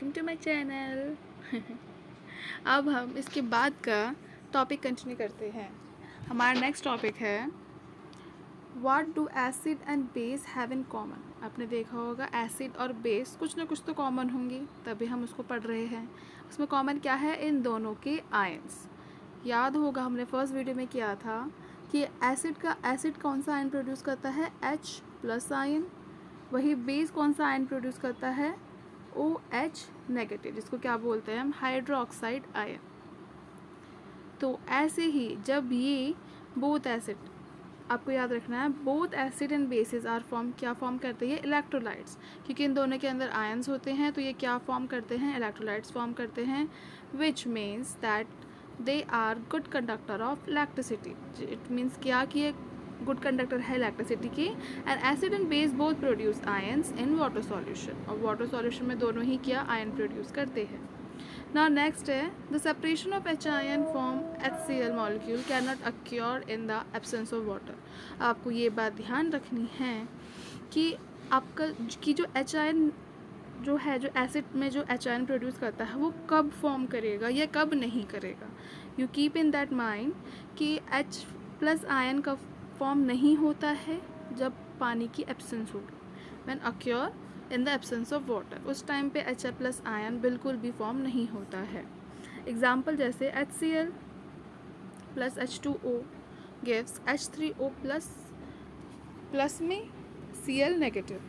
Welcome to my channel. अब हम इसके बाद का टॉपिक कंटिन्यू करते हैं। हमारा नेक्स्ट टॉपिक है what do acid and base have in common. आपने देखा होगा एसिड और बेस कुछ ना कुछ तो कॉमन होंगी, तभी हम उसको पढ़ रहे हैं। उसमें कॉमन क्या है? इन दोनों के आयंस। याद होगा हमने फर्स्ट वीडियो में किया था कि एसिड कौन सा आयन प्रोड्यूस करता है? H+ ion. वही बेस कौन सा आयन प्रोड्यूस करता है? OH नेगेटिव, जिसको क्या बोलते हैं हम? Hydroxide ion. तो ऐसे ही जब ये बोथ एसिड, आपको याद रखना है, both acid and bases are क्या फॉर्म करते हैं? इलेक्ट्रोलाइट्स। क्योंकि इन दोनों के अंदर आयंस होते हैं, तो ये क्या फॉर्म करते हैं? इलेक्ट्रोलाइट्स फॉर्म करते हैं, which means that they are good conductor of electricity. It means क्या कि ये गुड कंडक्टर है इलेक्ट्रिसिटी की। And acid and base both produce ions in water solution, और वाटर सॉल्यूशन में दोनों ही क्या आयन प्रोड्यूस करते हैं। नाउ नेक्स्ट है the separation of H ion from HCl molecule can not occur in the absence of water. आपको ये बात ध्यान रखनी है कि आपका कि जो H आयन जो है, जो एसिड में जो H आयन प्रोड्यूस करता है, वो कब फॉर्म करेगा या कब नहीं करेगा। You keep in that mind कि H+ आयन का फॉर्म नहीं होता है जब पानी की एब्सेंस होगी, when acquire in the absence of water. उस टाइम पे H+ आयन बिल्कुल भी फॉर्म नहीं होता है। एग्जाम्पल जैसे HCl + H2O gives H3O plus में Cl नेगेटिव।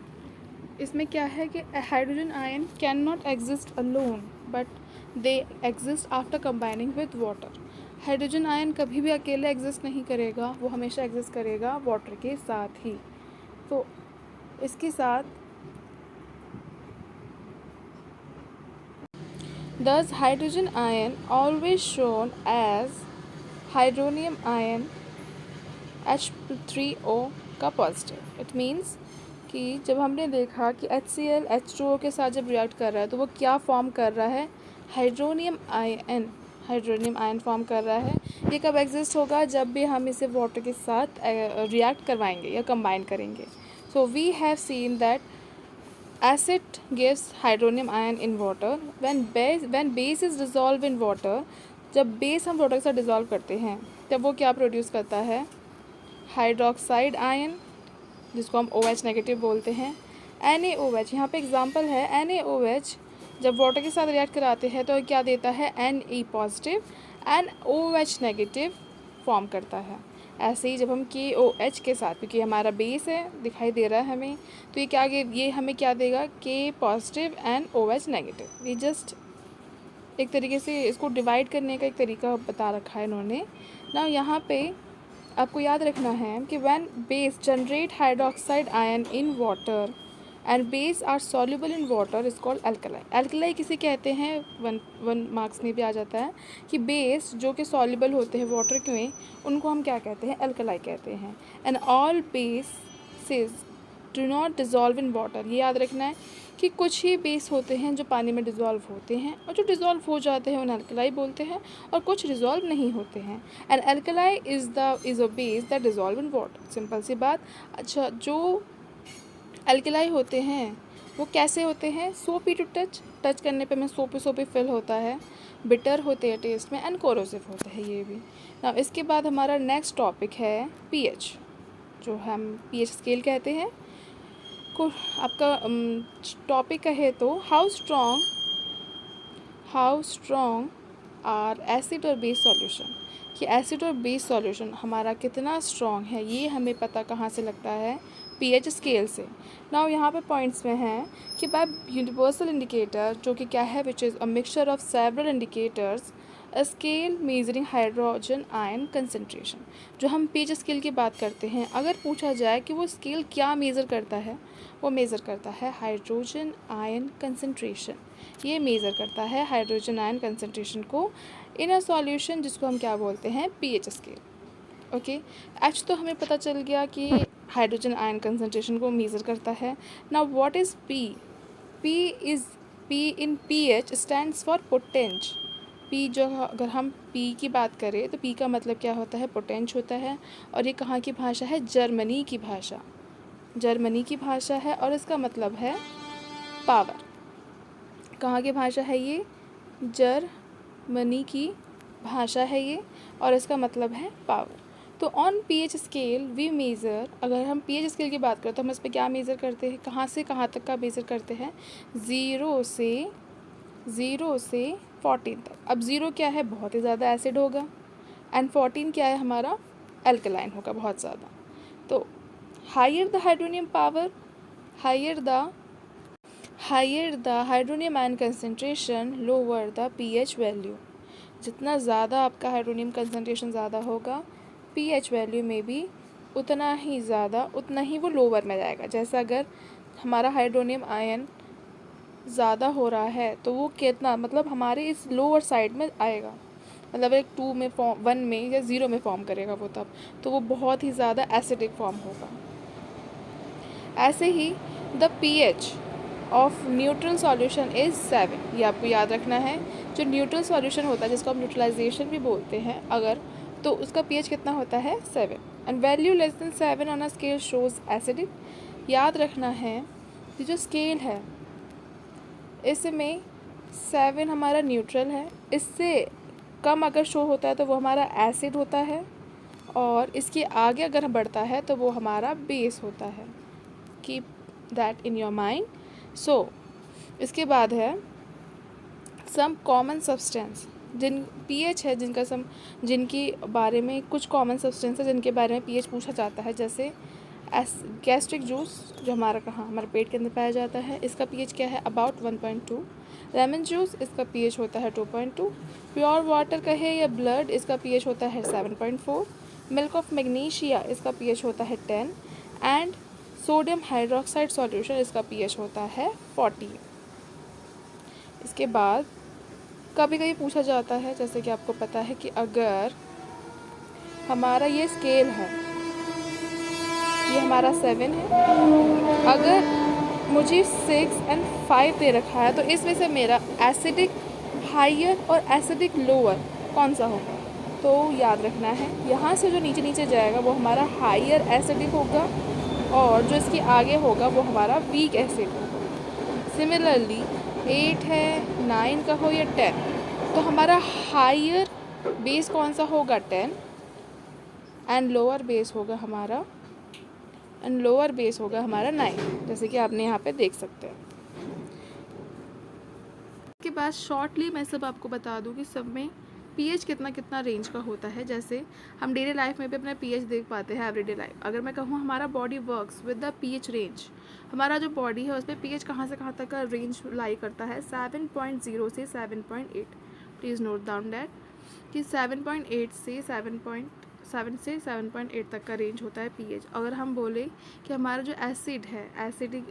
इसमें क्या है कि hydrogen ion can not exist alone but they exist after combining with water. Hydrogen ion कभी भी अकेले एग्जिस्ट नहीं करेगा, वो हमेशा एग्जिस्ट करेगा वाटर के साथ ही। तो इसके साथ thus hydrogen ion always shown as hydronium ion H3O का पॉजिटिव। इट मीन्स कि जब हमने देखा कि HCl H2O के साथ जब रिएक्ट कर रहा है तो वो क्या फॉर्म कर रहा है? हाइड्रोनियम आयन फॉर्म कर रहा है। ये कब एग्जिस्ट होगा? जब भी हम इसे वाटर के साथ रिएक्ट करवाएंगे या कंबाइन करेंगे। So we have seen that acid gives hydronium ion in water when base is dissolved in water। जब बेस हम वाटर के साथ डिज़ोल्व करते हैं तब वो क्या प्रोड्यूस करता है? हाइड्रोक्साइड आयन, जिसको हम OH नेगेटिव बोलते हैं। NaOH यहाँ पे एग्जांपल है। NaOH जब वाटर के साथ रिएक्ट कराते हैं तो क्या देता है? Ne positive and OH negative form करता है। ऐसे ही जब हम KOH के साथ, क्योंकि हमारा बेस है दिखाई दे रहा है हमें, तो ये हमें क्या देगा? K positive and OH negative. ये जस्ट एक तरीके से इसको डिवाइड करने का एक तरीका बता रखा है इन्होंने ना। यहाँ पे आपको याद रखना है कि when base generate hydroxide ion in water and base are soluble in water is called alkali. Alkali किसे कहते हैं? वन मार्क्स में भी आ जाता है कि बेस जो कि सॉल्युबल होते हैं वाटर में, उनको हम क्या कहते हैं? एल्कलाई कहते हैं। And all basis do not dissolve in water. ये याद रखना है कि कुछ ही बेस होते हैं जो पानी में डिज़ोल्व होते हैं, और जो डिज़ोल्व हो जाते हैं उन्हें एल्कलाई बोलते हैं, और कुछ डिज़ोल्व नहीं होते हैं। And alkali is a base that dissolve in water. Simple सी बात। अच्छा, जो एल्कलाई होते हैं वो कैसे होते हैं? सोपी टू टच करने पे में सोपी फील होता है, बिटर होते हैं टेस्ट में, एंड कोरोसिव होता है ये भी ना। इसके बाद हमारा नेक्स्ट टॉपिक है pH, जो हम pH स्केल कहते हैं को। आपका टॉपिक कहे तो हाउ स्ट्रॉन्ग आर एसिड और बेस सॉल्यूशन, कि एसिड और बेस सॉल्यूशन हमारा कितना स्ट्रॉन्ग है, ये हमें पता कहाँ से लगता है? pH स्केल से। नाउ यहाँ पे पॉइंट्स में हैं कि बाय यूनिवर्सल इंडिकेटर, जो कि क्या है? Which is a mixture of several indicators, a scale measuring hydrogen ion concentration. जो हम pH स्केल की बात करते हैं, अगर पूछा जाए कि वो स्केल क्या मेज़र करता है, वो मेज़र करता है हाइड्रोजन आयन कंसनट्रेशन। ये मेज़र करता है हाइड्रोजन आयन कंसनट्रेशन को इन अ सॉल्यूशन, जिसको हम क्या बोलते हैं? pH scale. ओके, H तो हमें पता चल गया कि हाइड्रोजन आयन कंसनट्रेशन को मेज़र करता है। Now what is P? P in pH stands for potential. P जो, अगर हम P की बात करें तो P का मतलब क्या होता है? पोटेंश होता है। और ये कहाँ की भाषा है? जर्मनी की भाषा है, और इसका मतलब है पावर। कहाँ की भाषा है ये? जर्मनी की भाषा है ये, और इसका मतलब है पावर। तो on pH scale we measure, अगर हम पीएच स्केल की बात करें तो हम इस पर क्या मेज़र करते हैं, कहाँ से कहाँ तक का मेज़र करते हैं? ज़ीरो से 14 तक। अब ज़ीरो क्या है? बहुत ही ज़्यादा एसिड होगा, एंड 14 क्या है हमारा? एल्कलाइन होगा, बहुत ज़्यादा। तो higher the hydronium power, higher the hydronium ion concentration, lower the pH value. जितना ज़्यादा आपका हाइड्रोनियम कंसनट्रेशन ज़्यादा होगा, पीएच वैल्यू में भी उतना ही ज़्यादा, उतना ही वो लोअर में जाएगा। जैसा अगर हमारा हाइड्रोनियम आयन ज़्यादा हो रहा है तो वो कितना, मतलब हमारे इस लोअर साइड में आएगा, मतलब एक 2 में फॉर्म, 1 में या 0 में फॉर्म करेगा वो तब, तो वो बहुत ही ज़्यादा एसिडिक फॉर्म होगा। ऐसे ही the pH of neutral solution is 7, ये आपको याद रखना है। जो न्यूट्रल सॉल्यूशन होता है, जिसको हम न्यूट्रलाइजेशन भी बोलते हैं अगर, तो उसका पीएच कितना होता है? 7। And value less than 7 on a scale shows acidic. याद रखना है कि जो स्केल है इसमें 7 हमारा न्यूट्रल है, इससे कम अगर शो होता है तो वो हमारा एसिड होता है, और इसके आगे अगर बढ़ता है तो वो हमारा बेस होता है। Keep that in your mind. So इसके बाद है सम कॉमन सब्सटेंस, जिन पीएच है जिनकी बारे में कुछ कॉमन सब्सटेंस है जिनके बारे में पीएच पूछा जाता है। जैसे गैस्ट्रिक जूस, जो हमारा कहाँ, हमारे पेट के अंदर पाया जाता है, इसका पीएच क्या है? अबाउट 1.2। लेमन जूस, इसका पीएच होता है 2.2। प्योर वाटर कहे या ब्लड, इसका पीएच होता है 7.4। मिल्क ऑफ मैग्नीशिया, इसका पीएच होता है 10। एंड सोडियम हाइड्रोक्साइड सॉल्यूशन, इसका पीएच होता है 40। इसके बाद कभी कभी पूछा जाता है, जैसे कि आपको पता है कि अगर हमारा ये स्केल है, ये हमारा 7 है, अगर मुझे 6 और 5 दे रखा है तो इसमें से मेरा एसिडिक हायर और एसिडिक लोअर कौन सा होगा? तो याद रखना है, यहाँ से जो नीचे नीचे जाएगा वो हमारा हायर एसिडिक होगा, और जो इसके आगे होगा वो हमारा वीक एसिड होगा। सिमिलरली 8 है, 9 का हो या 10, तो हमारा हायर बेस कौन सा होगा? 10, एंड लोअर बेस होगा हमारा 9, जैसे कि आपने यहाँ पे देख सकते हैं। इसके बाद शॉर्टली मैं सब आपको बता दूँ कि सब में पीएच कितना कितना रेंज का होता है। जैसे हम डेली लाइफ में भी अपना पीएच देख पाते हैं, एवरीडे लाइफ। अगर मैं कहूँ हमारा body works with the pH range, हमारा जो बॉडी है उसमें पीएच कहाँ से कहाँ तक का रेंज लाई करता है? 7.0 से 7.8। प्लीज़ नोट डाउन दैट कि 7.8 से 7 से 7.8 तक का रेंज होता है पीएच। अगर हम बोले कि हमारा जो एसिड है,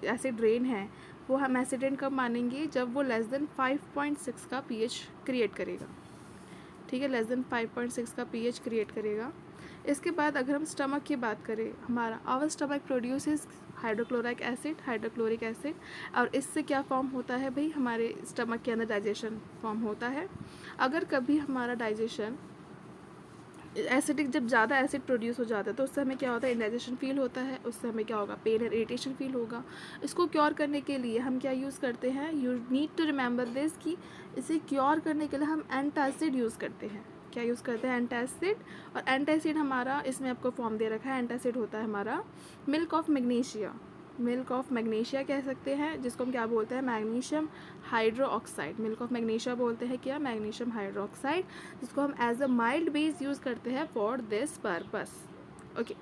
एसिड रेन है, वो हम एसिड रेन कब मानेंगे? जब वो लेस देन 5.6 का पीएच क्रिएट करेगा। ठीक है, लेस देन 5.6 का पीएच क्रिएट करेगा। इसके बाद अगर हम स्टमक की बात करें, हमारा our stomach produces hydrochloric acid, और इससे क्या फॉर्म होता है भाई? हमारे स्टमक के अंदर डाइजेशन फॉर्म होता है। अगर कभी हमारा डाइजेशन एसिडिक, जब ज़्यादा एसिड प्रोड्यूस हो जाता है तो उससे हमें क्या होता है? इंडाइजेशन फील होता है, उससे हमें क्या होगा? पेन और इरिटेशन फील होगा। इसको क्योर करने के लिए हम क्या यूज़ करते हैं? You need to remember this कि इसे क्योर करने के लिए हम एंटासिड यूज़ करते हैं। क्या यूज़ करते हैं? एंटासिड। और एंटासिड हमारा, इसमें आपको फॉर्म दे रखा है, एंटासिड होता है हमारा मिल्क ऑफ मैग्नीशिया कह सकते हैं, जिसको हम क्या बोलते हैं? Magnesium hydroxide. Milk of magnesia बोलते हैं क्या? मैग्नीशियम हाइड्रोक्साइड, जिसको हम as a mild base use करते हैं फॉर दिस पर्पस। ओके।